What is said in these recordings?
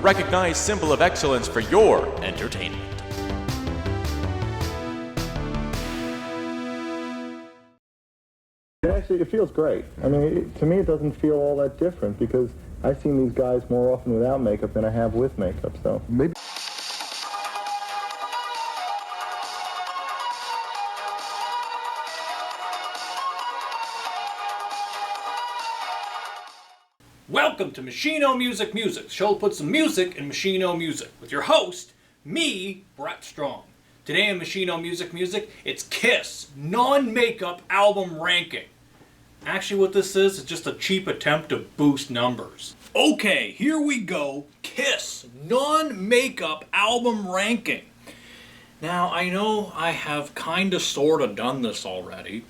recognized symbol of excellence for your entertainment. Actually, it feels great. I mean, to me, it doesn't feel all that different because I've seen these guys more often without makeup than I have with makeup, so maybe. Welcome to Machino Music Music, the show that puts some music in Machino music, with your host, me, Brett Strong. Today in Machino Music Music, it's Kiss non-makeup album ranking. Actually what this is just a cheap attempt to boost numbers. Okay, here we go, Kiss non-makeup album ranking. Now, I know I have kinda sorta done this already.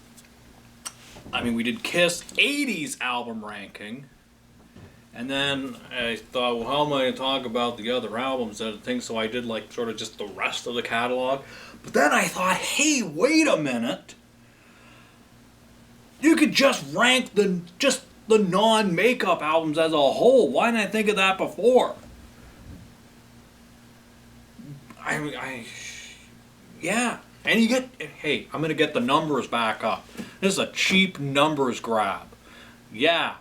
I mean, we did Kiss 80s album ranking. And then I thought, well, how am I going to talk about the other albums and things? So I did like sort of just the rest of the catalog. But then I thought, hey, wait a minute. You could just rank the non-makeup albums as a whole. Why didn't I think of that before? Yeah. And you get, hey, I'm going to get the numbers back up. This is a cheap numbers grab. Yeah.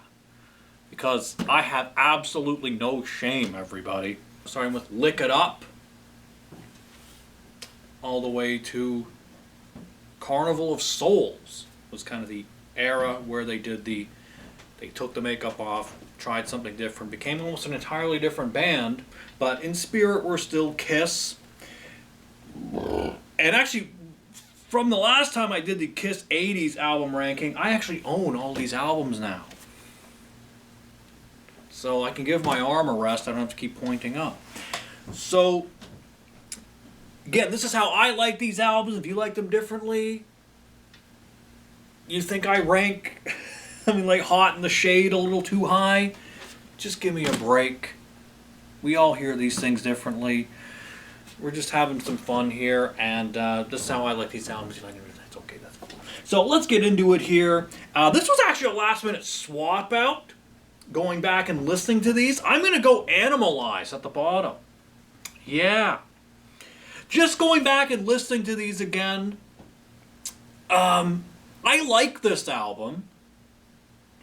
Because I have absolutely no shame, everybody. Starting with Lick It Up, all the way to Carnival of Souls was kind of the era where they took the makeup off, tried something different, became almost an entirely different band, but in spirit we're still Kiss. And actually, from the last time I did the Kiss 80s album ranking, I actually own all these albums now. So I can give my arm a rest, I don't have to keep pointing up. So, again, this is how I like these albums. If you like them differently, you think I rank, like Hot in the Shade a little too high, just give me a break. We all hear these things differently. We're just having some fun here, and this is how I like these albums. You like it, it's okay, that's cool. So let's get into it here. This was actually a last-minute swap out. Going back and listening to these, I'm going to go ANIMALIZE at the bottom. Yeah. Just going back and listening to these again. I like this album.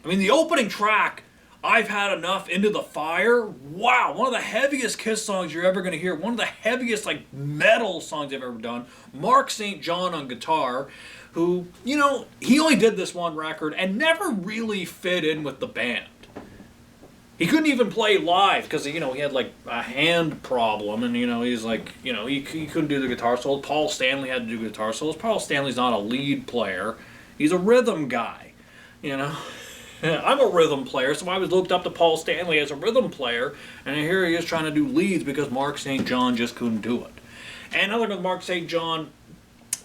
I mean, the opening track, I've Had Enough, Into the Fire. Wow, one of the heaviest Kiss songs you're ever going to hear. One of the heaviest, like, metal songs I've ever done. Mark St. John on guitar, who, you know, he only did this one record and never really fit in with the band. He couldn't even play live because, you know, he had like a hand problem, and, you know, he's like, you know, he couldn't do the guitar solo. Paul Stanley had to do guitar solos. Paul Stanley's not a lead player. He's a rhythm guy, you know. I'm a rhythm player, so I was looked up to Paul Stanley as a rhythm player, and here he is trying to do leads because Mark St. John just couldn't do it. And another thing with Mark St. John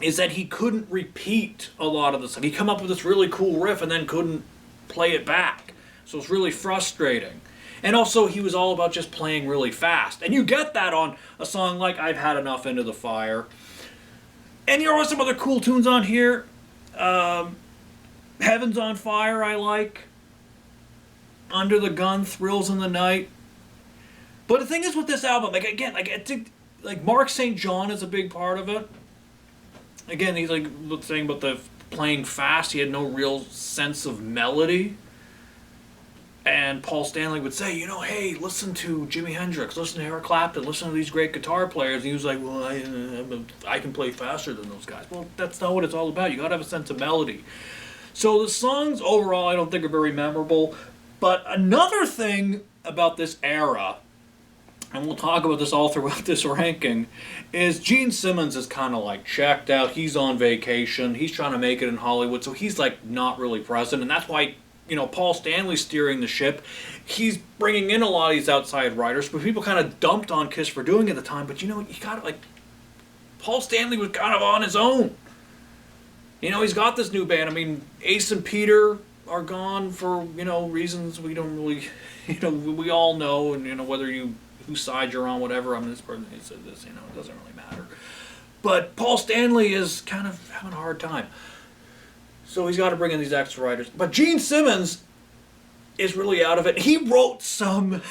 is that he couldn't repeat a lot of the stuff. He'd come up with this really cool riff and then couldn't play it back. So it's really frustrating. And also, he was all about just playing really fast. And you get that on a song like I've Had Enough, Into the Fire. And there are some other cool tunes on here. Heaven's on Fire, I like. Under the Gun, Thrills in the Night. But the thing is with this album, like, again, like Mark St. John is a big part of it. Again, he's like saying about the playing fast. He had no real sense of melody. And Paul Stanley would say, you know, hey, listen to Jimi Hendrix, listen to Eric Clapton, listen to these great guitar players. And he was like, well, I can play faster than those guys. Well, that's not what it's all about. You got to have a sense of melody. So the songs overall I don't think are very memorable. But another thing about this era, and we'll talk about this all throughout this ranking, is Gene Simmons is kind of like checked out. He's on vacation. He's trying to make it in Hollywood. So he's like not really present. And that's why, you know, Paul Stanley's steering the ship. He's bringing in a lot of these outside writers, but people kind of dumped on Kiss for doing it at the time. But you know, you got to, like, Paul Stanley was kind of on his own. You know, he's got this new band. I mean, Ace and Peter are gone for, you know, reasons we don't really, you know, we all know, and, you know, whether you, whose side you're on, whatever. I mean, this person said this, you know, it doesn't really matter. But Paul Stanley is kind of having a hard time. So he's got to bring in these extra writers. But Gene Simmons is really out of it. He wrote some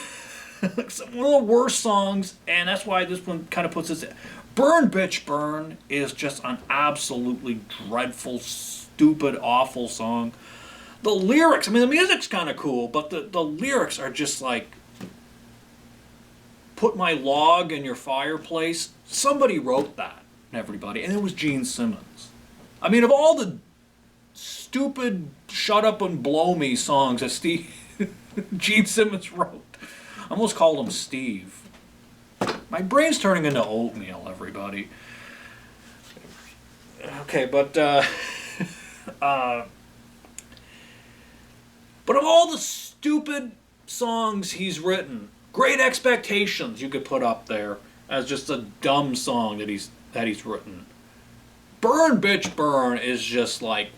One of the worst songs, and that's why this one kind of puts us in. Burn Bitch Burn is just an absolutely dreadful, stupid, awful song. The lyrics, I mean, the music's kind of cool, but the lyrics are just like, put my log in your fireplace. Somebody wrote that, everybody, and it was Gene Simmons. I mean, of all the stupid shut up and blow me songs that Gene Simmons wrote, I almost called him Steve. My brain's turning into oatmeal, everybody. Okay, but of all the stupid songs he's written, Great Expectations you could put up there as just a dumb song that he's written. Burn Bitch Burn is just like,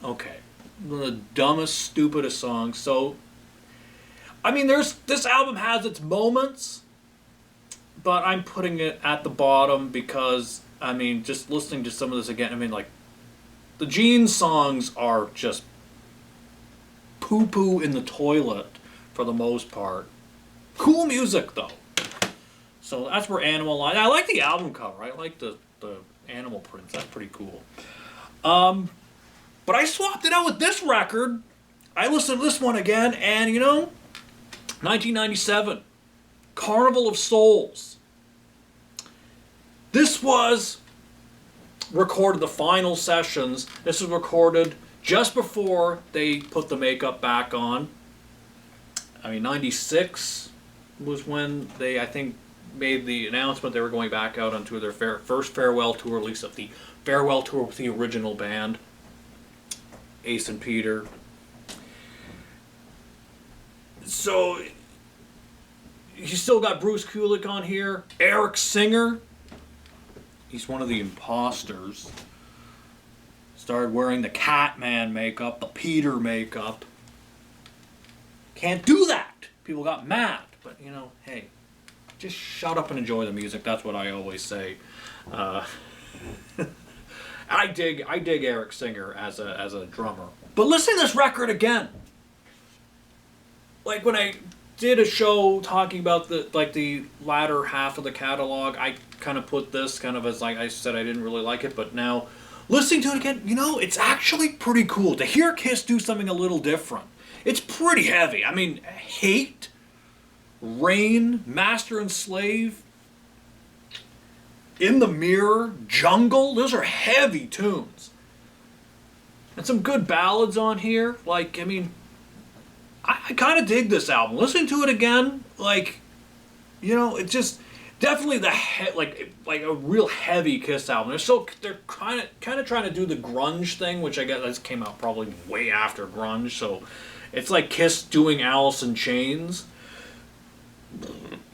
okay, the dumbest, stupidest song. So, I mean, this album has its moments, but I'm putting it at the bottom because, I mean, just listening to some of this again, I mean, like, the Gene songs are just poo-poo in the toilet for the most part. Cool music, though. So that's where ANIMALIZE. I like the album cover. I like the animal prints. That's pretty cool. But I swapped it out with this record. I listened to this one again, and 1997, Carnival of Souls. This was recorded, the final sessions. This was recorded just before they put the makeup back on. I mean, 96 was when they, I think, made the announcement they were going back out onto their first farewell tour, at least of the farewell tour with the original band, Ace and Peter. So, you still got Bruce Kulick on here. Eric Singer. He's one of the imposters. Started wearing the Catman makeup, the Peter makeup. Can't do that. People got mad. But, hey, just shut up and enjoy the music. That's what I always say. I dig Eric Singer as a drummer. But listen to this record again. Like when I did a show talking about the latter half of the catalog, I kind of put this kind of as, like I said, I didn't really like it, but now listening to it again, it's actually pretty cool to hear Kiss do something a little different. It's pretty heavy. I mean, Hate, Rain, Master and Slave, In the Mirror, Jungle, those are heavy tunes. And some good ballads on here. Like, I mean, I kind of dig this album. Listening to it again, like, it's just definitely like a real heavy Kiss album. They're kind of trying to do the grunge thing, which I guess this came out probably way after grunge. So it's like Kiss doing Alice in Chains,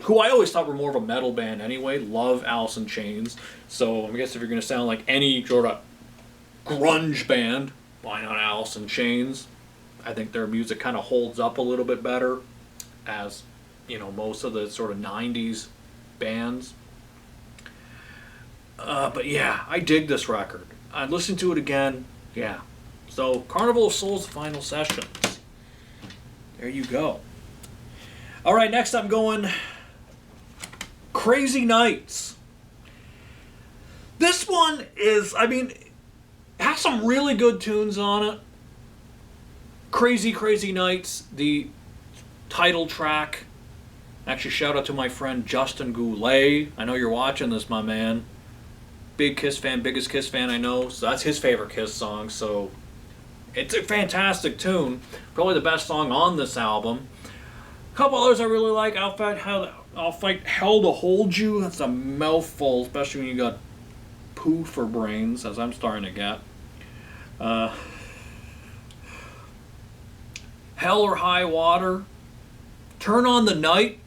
who I always thought were more of a metal band anyway. Love Alice in Chains. So I guess if you're going to sound like any sort of grunge band, why not Alice in Chains? I think their music kind of holds up a little bit better as, most of the sort of 90s bands. But yeah, I dig this record. I listened to it again. Yeah. So, Carnival of Souls, final sessions. There you go. All right, next I'm going Crazy Nights. This one is, I mean, it has some really good tunes on it. Crazy, Crazy Nights, the title track. Actually, shout out to my friend Justin Goulet. I know you're watching this, my man. Big Kiss fan, biggest Kiss fan I know. So that's his favorite Kiss song. So it's a fantastic tune. Probably the best song on this album. A couple others I really like. I'll Fight Hell to Hold You. That's a mouthful, especially when you got poo for brains, as I'm starting to get. Hell or High Water. Turn on the Night.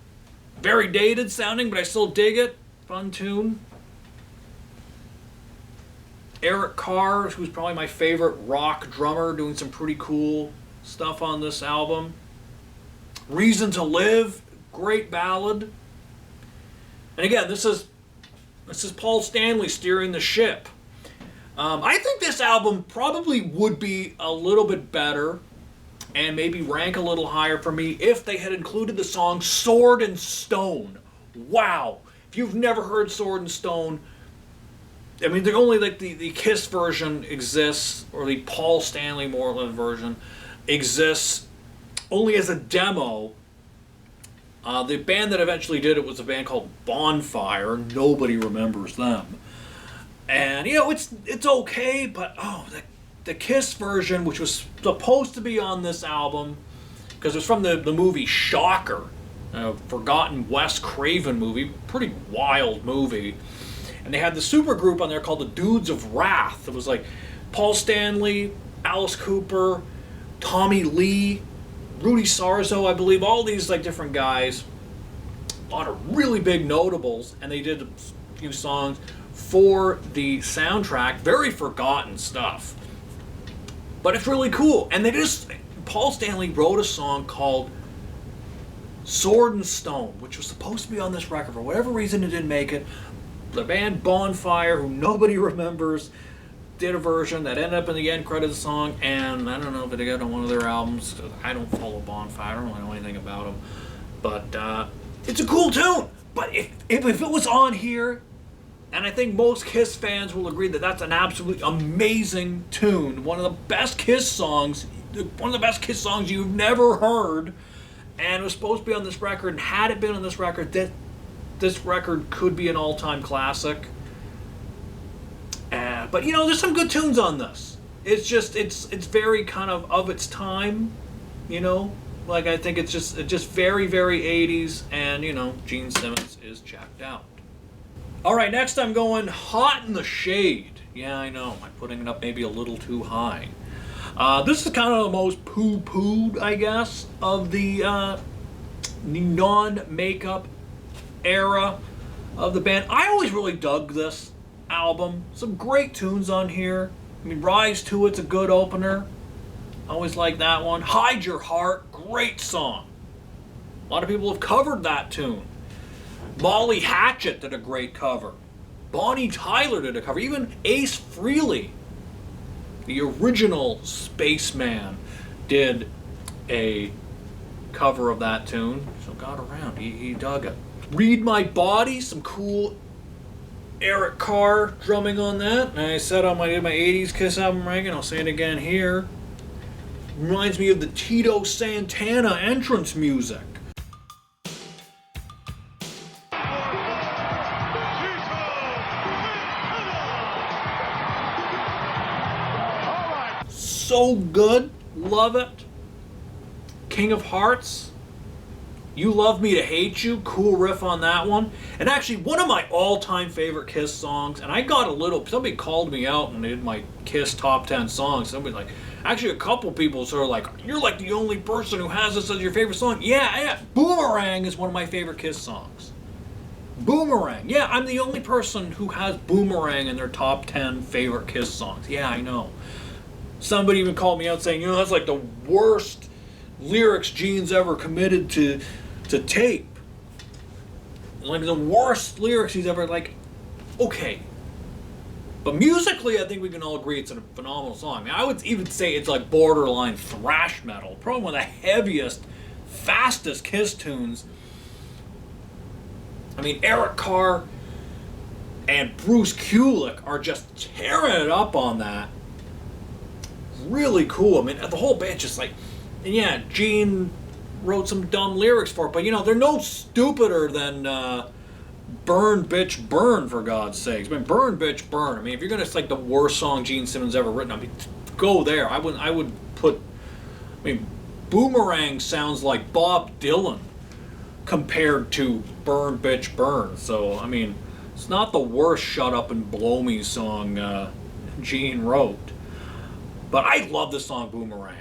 Very dated sounding, but I still dig it. Fun tune. Eric Carr, who's probably my favorite rock drummer, doing some pretty cool stuff on this album. Reason to Live, great ballad. And again, this is Paul Stanley steering the ship. I think this album probably would be a little bit better and maybe rank a little higher for me if they had included the song Sword and Stone. Wow. If you've never heard Sword and Stone, I mean, they're only like the Kiss version exists, or the Paul Stanley Moreland version exists only as a demo. The band that eventually did it was a band called Bonfire. Nobody remembers them. And, you know, it's okay, but, the Kiss version, which was supposed to be on this album, because it's from the movie Shocker, a forgotten Wes Craven movie, pretty wild movie. And they had the supergroup on there called the Dudes of Wrath. It was like Paul Stanley, Alice Cooper, Tommy Lee, Rudy Sarzo, I believe, all these like different guys. A lot of really big notables, and they did a few songs for the soundtrack. Very forgotten stuff. But it's really cool. And Paul Stanley wrote a song called Sword and Stone, which was supposed to be on this record. For whatever reason, it didn't make it. The band Bonfire, who nobody remembers, did a version that ended up in the end credits song, and I don't know if they got on one of their albums. I don't follow Bonfire. I don't really know anything about them. But it's a cool tune. But if it was on here, and I think most Kiss fans will agree that that's an absolutely amazing tune. One of the best Kiss songs you've never heard. And it was supposed to be on this record. And had it been on this record, this record could be an all-time classic. But, you know, there's some good tunes on this. It's just, it's very kind of its time, you know. Like, I think it's just very, very 80s. And, you know, Gene Simmons is checked out. All right, next I'm going Hot in the Shade. Yeah, I know. I'm putting it up maybe a little too high. This is kind of the most poo-pooed, I guess, of the non-makeup era of the band. I always really dug this album. Some great tunes on here. I mean, Rise to It's a good opener. I always like that one. Hide Your Heart, great song. A lot of people have covered that tune. Molly Hatchet did a great cover. Bonnie Tyler did a cover. Even Ace Frehley, the original Spaceman, did a cover of that tune. So got around. He dug it. Read My Body, some cool Eric Carr drumming on that. And I said on my 80s Kiss album ranking, I'll say it again here. Reminds me of the Tito Santana entrance music. So good, love it. King of Hearts, You Love Me to Hate You, cool riff on that one. And actually, one of my all-time favorite Kiss songs, and I got somebody called me out and did my Kiss top 10 songs. Somebody like, actually a couple people sort of like, you're like the only person who has this as your favorite song. Yeah, Boomerang is one of my favorite Kiss songs. Boomerang, yeah, I'm the only person who has Boomerang in their top 10 favorite Kiss songs. Yeah, I know. Somebody even called me out saying, you know, that's like the worst lyrics Gene's ever committed to tape. Like the worst lyrics he's ever, like, okay. But musically, I think we can all agree it's a phenomenal song. I mean, I would even say it's like borderline thrash metal. Probably one of the heaviest, fastest Kiss tunes. I mean, Eric Carr and Bruce Kulick are just tearing it up on that. Really cool. I mean, the whole band just like, and yeah, Gene wrote some dumb lyrics for it, but you know, they're no stupider than Burn Bitch Burn, for God's sakes. I mean, Burn Bitch Burn. I mean, if you're gonna, it's like the worst song Gene Simmons ever written, I mean, go there. I would put, I mean, Boomerang sounds like Bob Dylan compared to Burn Bitch Burn. So, I mean, it's not the worst Shut Up and Blow Me song Gene wrote. But I love this song, Boomerang.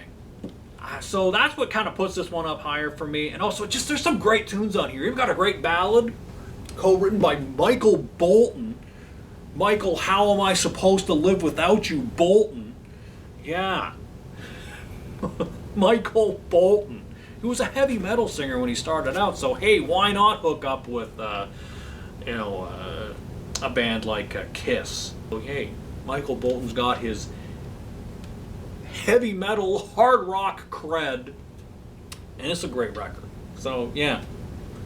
So that's what kind of puts this one up higher for me. And also, just there's some great tunes on here. You've got a great ballad co-written by Michael Bolton. Michael, How Am I Supposed to Live Without You, Bolton. Yeah. Michael Bolton. He was a heavy metal singer when he started out. So, hey, why not hook up with, a band like Kiss? So, hey, Michael Bolton's got his heavy metal, hard rock cred. And it's a great record. So, yeah.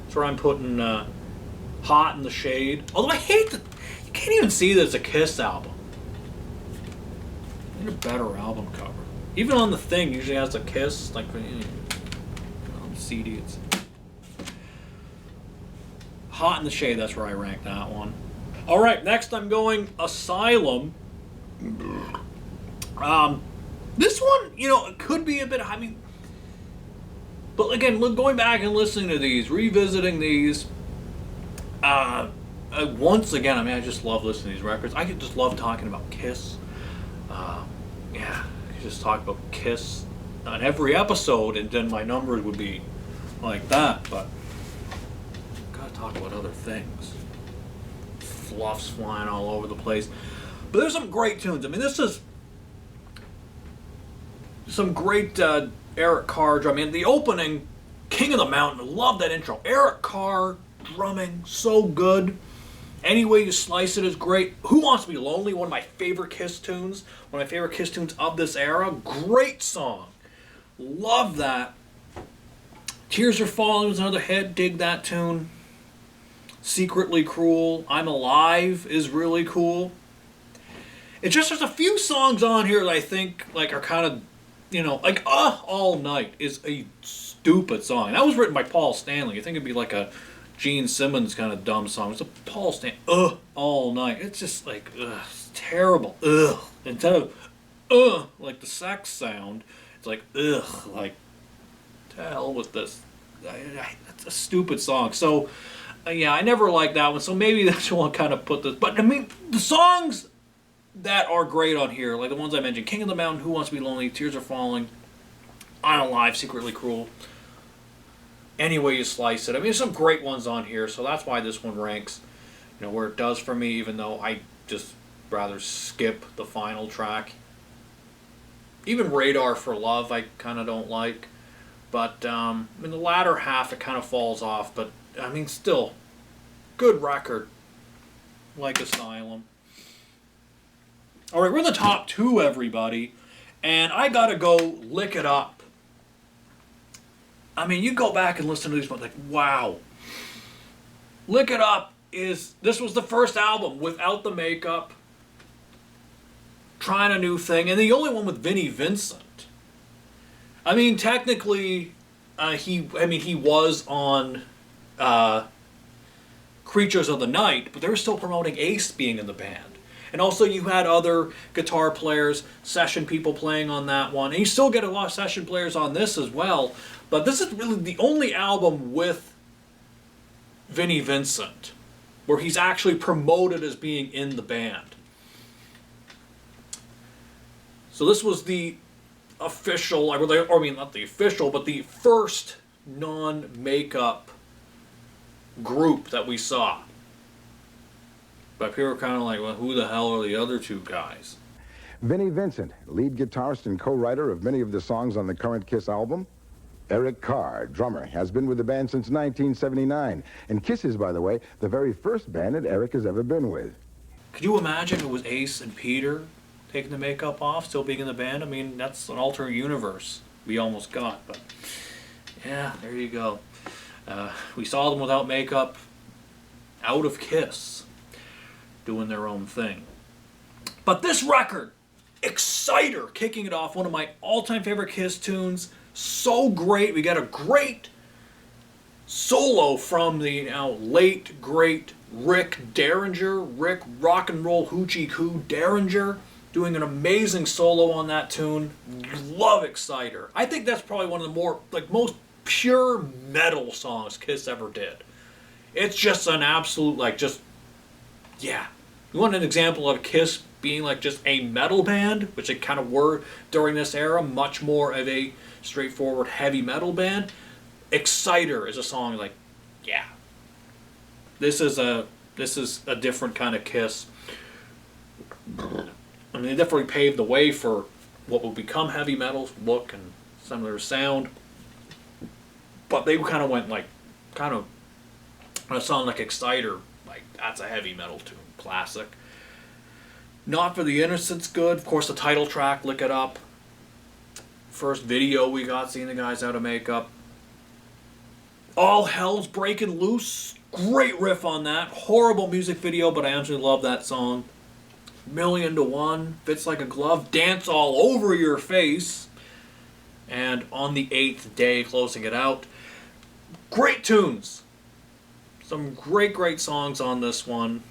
That's where I'm putting Hot in the Shade. Although I hate that you can't even see that it's a Kiss album. Need a better album cover. Even on the thing, usually has a Kiss. Like, on the CD, it's... Hot in the Shade, that's where I rank that one. Alright, next I'm going Asylum. This one, it could be a bit... But again, going back and listening to these, revisiting these, once again, I just love listening to these records. I just love talking about Kiss. I could just talk about Kiss on every episode, and then my numbers would be like that. But gotta talk about other things. Fluffs flying all over the place. But there's some great tunes. This is some great Eric Carr drumming. The opening, King of the Mountain, I love that intro. Eric Carr drumming, so good. Any Way You Slice It is great. Who Wants to Be Lonely, one of my favorite Kiss tunes. One of my favorite Kiss tunes of this era. Great song. Love that. Tears Are Falling was another hit. Dig that tune. Secretly Cruel. I'm Alive is really cool. It's just there's a few songs on here that I think are kind of, All Night is a stupid song. That was written by Paul Stanley. I think it'd be like a Gene Simmons kind of dumb song. It's a Paul Stanley, All Night. It's just it's terrible. Instead of, like the sex sound, it's like, like, to hell with this. That's a stupid song. So, I never liked that one. So maybe that's what kind of put this. But, the songs that are great on here, like the ones I mentioned, King of the Mountain, Who Wants to Be Lonely, Tears Are Falling, I'm Alive, Secretly Cruel, Any Way You Slice It. There's some great ones on here, so that's why this one ranks, where it does for me, even though I just rather skip the final track. Even Radar for Love I kind of don't like, but in the latter half it kind of falls off, but still, good record, like Asylum. Alright, we're in the top two, everybody, and I gotta go Lick It Up. You go back and listen to these, but wow. Lick It Up this was the first album without the makeup, trying a new thing, and the only one with Vinnie Vincent. Technically, he was on Creatures of the Night, but they were still promoting Ace being in the band. And also you had other guitar players, session people playing on that one. And you still get a lot of session players on this as well. But this is really the only album with Vinnie Vincent where he's actually promoted as being in the band. So this was the official, not the official, but the first non-makeup group that we saw. But people were kind of like, well, who the hell are the other two guys? Vinnie Vincent, lead guitarist and co-writer of many of the songs on the current Kiss album. Eric Carr, drummer, has been with the band since 1979. And Kiss is, by the way, the very first band that Eric has ever been with. Could you imagine it was Ace and Peter taking the makeup off, still being in the band? That's an alternate universe we almost got. But, yeah, there you go. We saw them without makeup, out of Kiss, doing their own thing. But this record, Exciter, kicking it off, one of my all-time favorite Kiss tunes. So great. We got a great solo from the late, great Rick Derringer, Rick Rock and Roll Hoochie Coo Derringer, doing an amazing solo on that tune. Love Exciter. I think that's probably one of the more, most pure metal songs Kiss ever did. It's just an absolute, yeah. You want an example of Kiss being just a metal band, which they kind of were during this era, much more of a straightforward heavy metal band. Exciter is a song yeah. This is a different kind of Kiss. They definitely paved the way for what would become heavy metal's look and some of their sound. But they kind of went on a song like Exciter, that's a heavy metal tune, classic. Not for the Innocent's good. Of course, the title track, Lick It Up. First video we got, seeing the guys out of makeup. All Hell's Breaking Loose. Great riff on that. Horrible music video, but I absolutely love that song. Million to One. Fits Like a Glove. Dance All Over Your Face. And On the Eighth Day, closing it out. Great tunes. Some great songs on this one.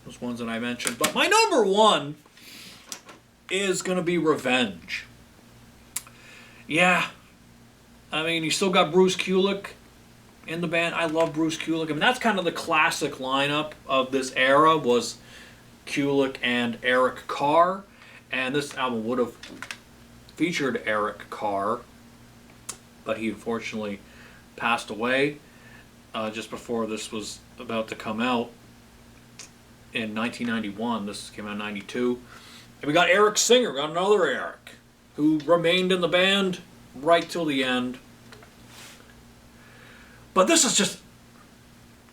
Those ones that I mentioned. But my number one is going to be Revenge. Yeah. I mean, you still got Bruce Kulick in the band. I love Bruce Kulick. I mean, that's kind of the classic lineup of this era, was Kulick and Eric Carr. And this album would have featured Eric Carr, but he unfortunately passed away just before this was about to come out in 1991. This came out in 92. And we got Eric Singer, got another Eric, who remained in the band right till the end. But this is just,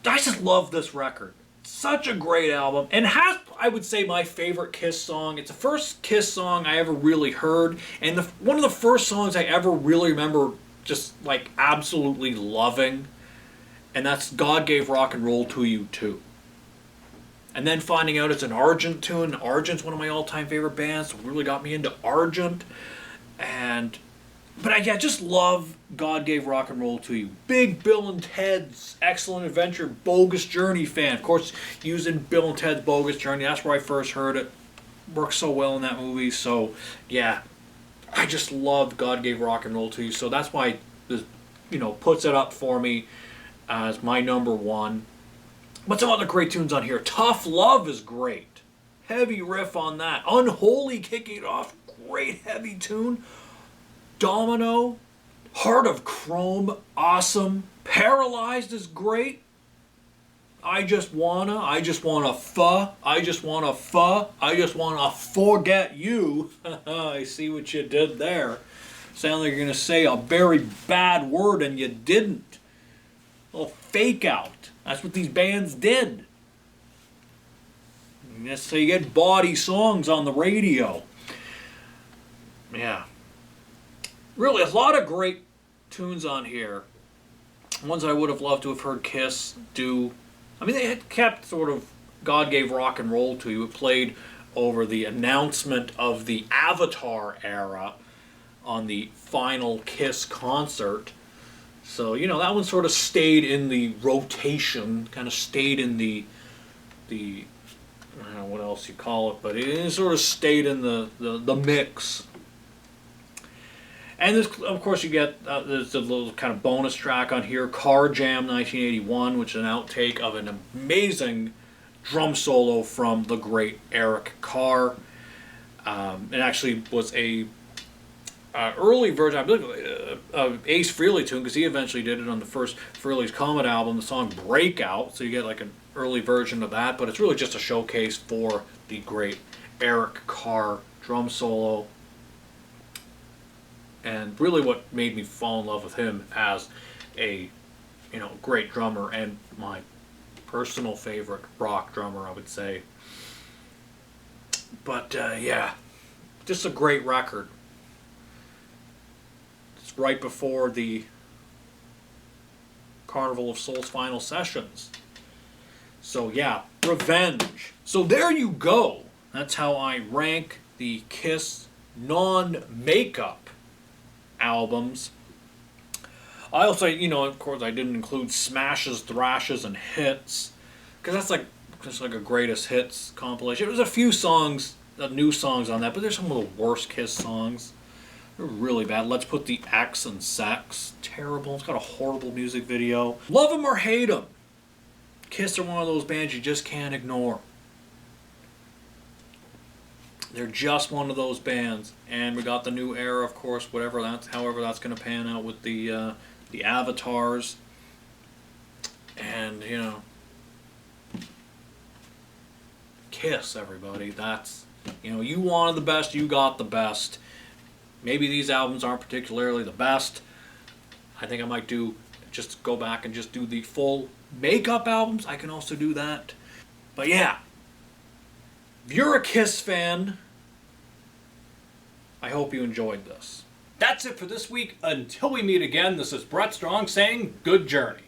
I just love this record. Such a great album, and has, I would say, my favorite Kiss song. It's the first Kiss song I ever really heard, and one of the first songs I ever really remember just like absolutely loving, and that's God Gave Rock and Roll to You Too. And then finding out it's an Argent tune. Argent's one of my all-time favorite bands, so really got me into Argent. But I just love God Gave Rock and Roll to You. Big Bill and Ted's Excellent Adventure, Bogus Journey fan. Of course, using Bill and Ted's Bogus Journey, that's where I first heard it. Works so well in that movie. So, yeah, I just love God Gave Rock and Roll to You. So that's why this, puts it up for me as my number one. But some other great tunes on here. Tough Love is great. Heavy riff on that. Unholy kicking it off. Great heavy tune. Domino, Heart of Chrome, awesome. Paralyzed is great. I just wanna forget you. I see what you did there. Sound like you're gonna say a very bad word and you didn't. A little fake out. That's what these bands did. So you get bawdy songs on the radio. Yeah. Really, a lot of great tunes on here. Ones I would have loved to have heard Kiss do. I mean, they had kept sort of God Gave Rock and Roll to You. It played over the announcement of the Avatar era on the final Kiss concert. So, that one sort of stayed in the rotation, kind of stayed in the I don't know what else you call it, but it sort of stayed in the mix. And this, of course, you get there's a little kind of bonus track on here, Car Jam 1981, which is an outtake of an amazing drum solo from the great Eric Carr. It actually was a early version, I believe, of Ace Frehley tune, because he eventually did it on the first Frehley's Comet album, the song Breakout. So you get like an early version of that, but it's really just a showcase for the great Eric Carr drum solo. And really what made me fall in love with him as a, great drummer and my personal favorite rock drummer, I would say. But, yeah, just a great record. It's right before the Carnival of Souls final sessions. So, yeah, Revenge. So there you go. That's how I rank the Kiss non-makeup albums. I also, of course, I didn't include smashes, thrashes, and hits, because that's just like a greatest hits compilation. There's a few songs, new songs on that, but there's some of the worst Kiss songs. They're really bad. Let's Put the X in Sex. Terrible. It's got a horrible music video. Love 'em or hate 'em. Kiss are one of those bands you just can't ignore. They're just one of those bands, and we got the new era, of course. However that's going to pan out with the avatars, and Kiss, everybody. That's you wanted the best, you got the best. Maybe these albums aren't particularly the best. I think I might just go back and just do the full makeup albums. I can also do that, but yeah, if you're a Kiss fan, I hope you enjoyed this. That's it for this week. Until we meet again, this is Brett Strong saying good journey.